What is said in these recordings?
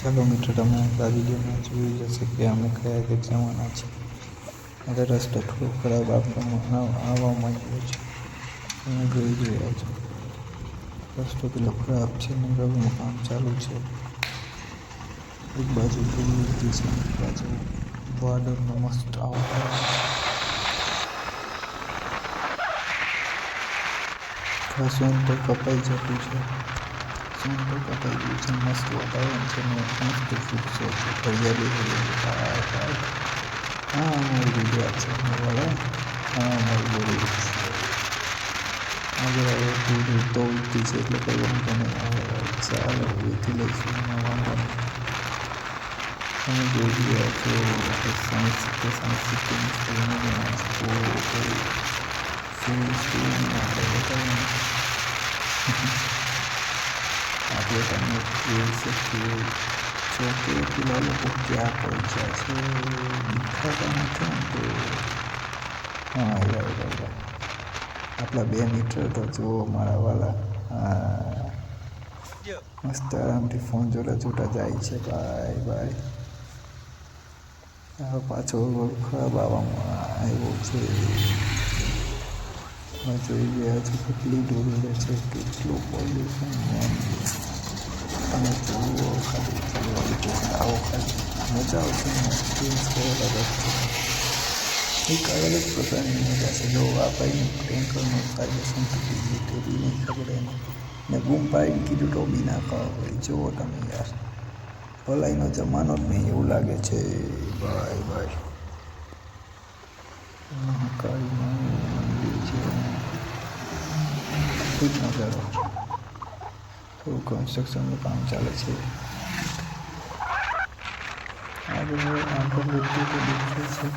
ચાલો મિત્રો, તમે આ વિડીયોમાં જોઈ જશે કે અમે કયા ગેટ જવાના છે. હવે રસ્તો થોડો ખરાબ આવવા માંડ્યો છે. તમે જોઈ રહ્યા છો રસ્તો પેલો ખરાબ છે ને રવિનું કામ ચાલુ છે. એક બાજુ પૂર્વ દિશા, એક બાજુ બોર્ડરનો મસ્ત આવતા ઘાસોન તો કપાઈ જતું છે. સોન તો કપાઈ ગયું છે. મસ્ત વાતાવરણ છે ને મસ્ત વૃક્ષો છે. હરિયાળી. હા, અમારી ગુજરાત છે વાળા. હા, અમારી બોલી આગળ હવે પૂરું તો ઉઠતી છે એટલે કંઈ વાંધો નહીં આવે. ચાલો એથી લઈશું એમાં વાંધો નહીં. તમે જોઈ રહ્યા છો સાયન્સ સિટીની આપણે તમને જોઈ શકીએ છો કે પેલા લોકો ક્યાં પહોંચ્યા છે. દેખાતા નથી તો હા, આવ્યા. આપણા 2 મીટર તો જુઓ મારા વાલા. હા, મસ્ત આરામથી ફોન જોતા જાય છે. ભાઈ હવે પાછો ખરાબ આવવામાં આવ્યો છે. જોઈ રહ્યા છો કેટલી દૂર છે, કેટલું પોલ્યુશન. તમે જુઓ ખાલી આવો ખાલી મજા આવશે ને. એક્સપિરિયન્સ કરેલા એક અલગ જ પ્રકારની મજા છે. જો આ ભાઈને ટેન્કરનું સાજેશન તૂટી ગયું તે બી નહીં ખબર એને ને બૂમ પાડીને કીધું તો બી ના ખબર હોય. જુઓ તમે યાર, ભલાઈનો જમાનો જ નહીં એવું લાગે છે. ભાઈ મહાકાળી મંદિર છે. ખૂબ નજારો. થોડું કન્સ્ટ્રક્શનનું કામ ચાલે છે. આગળ બધું તો દેખાય છે.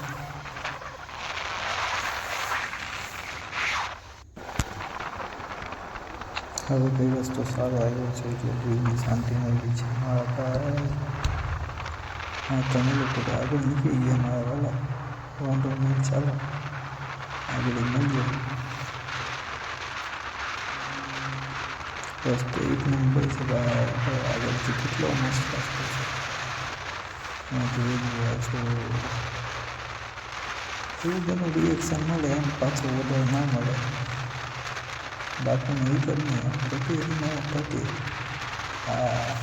હવે કઈ રસ્તો સારો આવ્યો છે એટલે દિલની શાંતિ મળી છે મારા ભાઈ. હા, તમે લોકો તો આગળ નીકળી ગયા મારા વાલા. વાંધો નહીં, ચાલો આગળ મળીએ. રસ્તો એક નંબર છે ભાઈ. આગળથી કેટલો મસ્ત રસ્તો છે. જોઈ રહ્યા છો એવું બધું રિએક્શન મળે એમ પાછો ઓર્ડર ના મળે. બાકી નહીં કરીને પ્રતિ હા,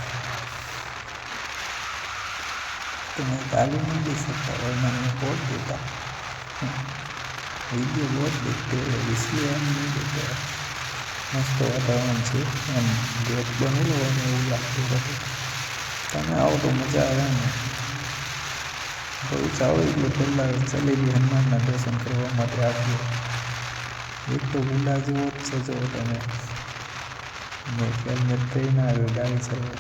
તમે તાલીમ નહીં શકતા હોય મને વોટ દેતા. વિડીયો વોટ દેते इसलिए हम नहीं देते. મસ્ત વાતાવરણ છે. એમ ગેટ બનેલો હોય ને એવું લાગતું રહે. તમે આવો તો મજા આવે ને. ભરૂચ આવો એટલે પહેલાં ચલેલી હનુમાનના દર્શન કરવા માટે આવજો. એક તો ગુંડા જેવો જ છે જો તમે હેલ્મેટ પહેરીને આવ્યો ગાડી ચલાવો.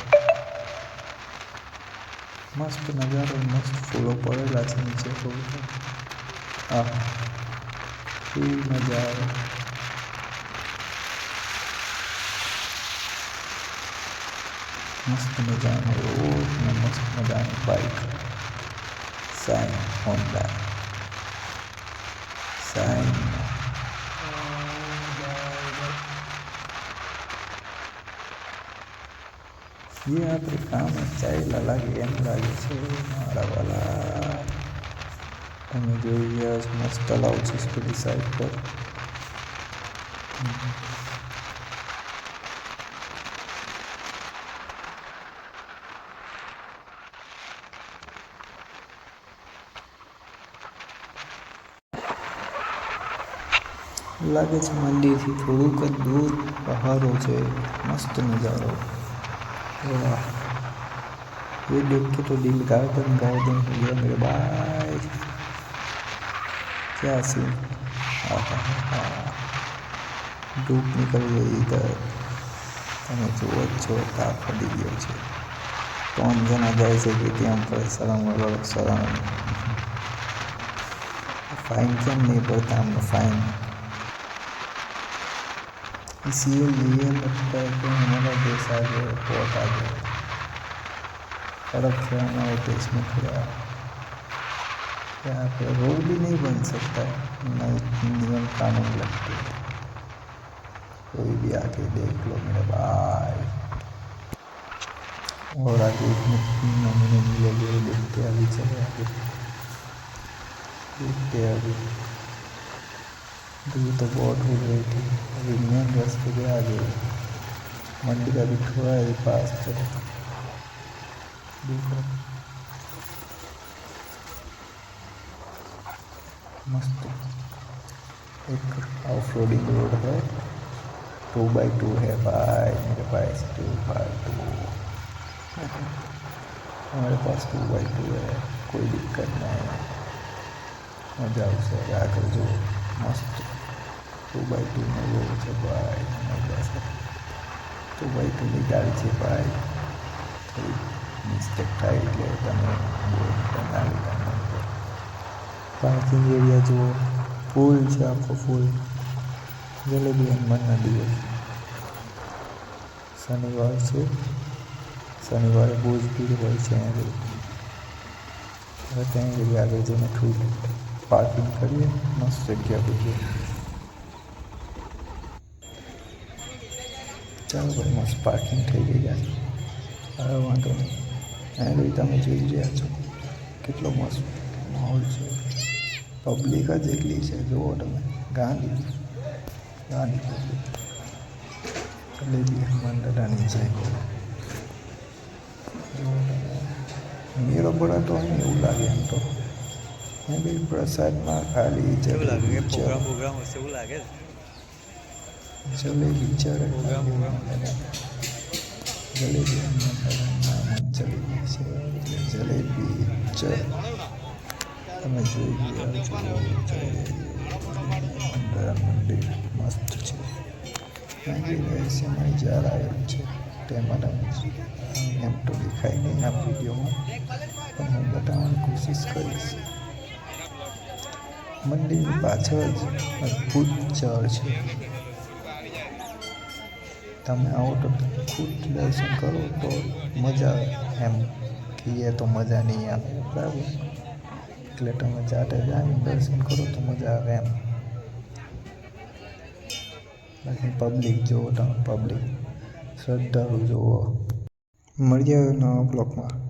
મસ્ત નજારો, મસ્ત ફૂલો પડેલા છે નીચે. હા, કેવી મજા આવે. મસ્ત મજાનો રોડ ને મસ્ત મજાની બાઇક. Sign Honda sign. ये આપણે કામ ચાલ્યા લાગે એમ લાગે છે મારા વાલા. તમે જોઈ રહ્યા છો મસ્ત તલાવ છે પેલી સાઈડ પર. લાગે છે મંદિરથી થોડુંક જ દૂર પહાડો છે. મસ્ત નજારો. वाह, ये देख के तो दिल गार्डन हो गया मेरे भाई. क्या सीन. धूप निकल गई इधर. તમે જુઓ છો તાપ પડી ગયો છે. 3 જણા જાય છે કે ત્યાં પર સલામ. फाइन કેમ नहीं पड़ता हमने फाइन. इसीलिए लगता है कि हमारा देश आगे बहुत आगे. फर्क है हमारे देश में थोड़ा. यहाँ पे रोड भी नहीं बन सकता नए नियम कानून लगते. कोई भी आके देख लो मेरे भाई. और आगे मैंने मिले लिए देखते अभी चले आगे देखते आगे। ये तो बहुत हो गई थी। अभी मेन रास्ते पे आ गए। मंडी का भी थोड़ा ही पास चले देखो मस्त एक ऑफ रोडिंग रोड है 2x2 है भाई मेरे पास 2x2 हमारे पास 2x2 है कोई दिक्कत नहीं मजा આવશે આગળ જો મસ્ત 2x2 में वो છે ભાઈ મજા છે 2x2 ની ગાડી છે ભાઈ થોડી મિસ્ટેક થાય એટલે તમે બનાવી પાર્કિંગ એરિયા જુઓ ફૂલ છે આખો ફૂલ જલેબી હનુમાનના દિવસ શનિવાર છે શનિવારે બહુ જ ભીડ હોય છે અહીંયા હવે ત્યાં આગળ આગળ જઈને થોડું પાર્કિંગ કરીએ મસ્ત જગ્યા બધી ચાલો ભાઈ મસ્ત પાર્કિંગ થઈ ગઈ યાર હવે વાંધો નહીં અહીંયા આગળ તમે જોઈ રહ્યા છો કેટલો મસ્ત માહોલ છે પબ્લિક જ એટલી છે જુઓ તમે ગાંધી પબ્લિક જલેબી હનુમાન દાદાની જય જુઓ તમે મેળો ભરાતો હોય ને એવું લાગે એમ તો બી પ્રસાદમાં ખાલી જલેબી જલેબી ચડે જલેબી નામ જલેબી છે જલેબી ચડે તમે જોઈ ગયા છો મંદિર મસ્ત છે સમય જ્યારે આવ્યો છે તેમાં એમ તો દેખાય નહીં આ વિડીયોમાં પણ હું બતાવવાની કોશિશ કરીશ મંદિરની પાછળ જ અદ્ભુત ચર્ચ છે તમે આવો તો ખુદ દર્શન કરો તો મજા આવે એમ કહીએ તો મજા નહીં આવે બરાબર એટલે તમે જાતે જાઈને દર્શન કરો તો મજા આવે એમ બાકી પબ્લિક જુઓ તમે પબ્લિક શ્રદ્ધાળુ જુઓ મળીએ નવા બ્લોગમાં